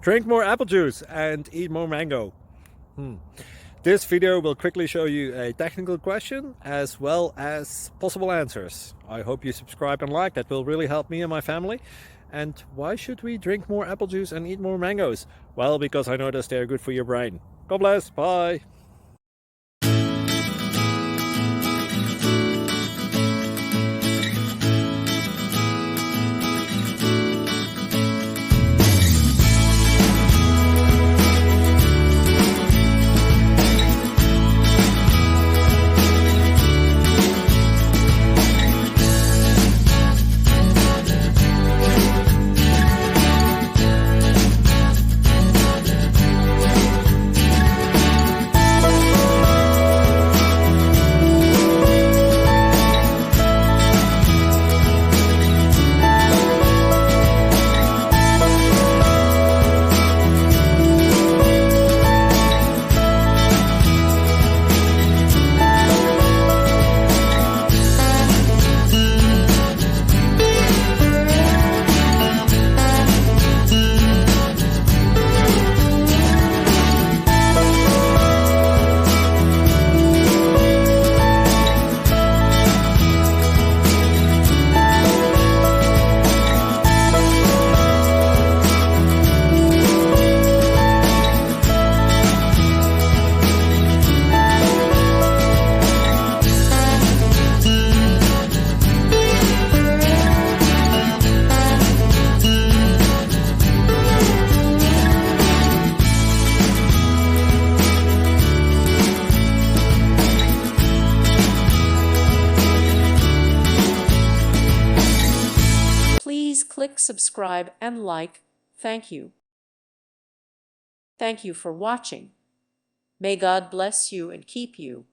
Drink more apple juice and eat more mango. This video will quickly show you a technical question as well as possible answers. I hope you subscribe and like, that will really help me and my family. And why should we drink more apple juice and eat more mangoes? Well, because I noticed they're good for your brain. God bless, bye! Please click subscribe and like. Thank you. Thank you for watching. May God bless you and keep you.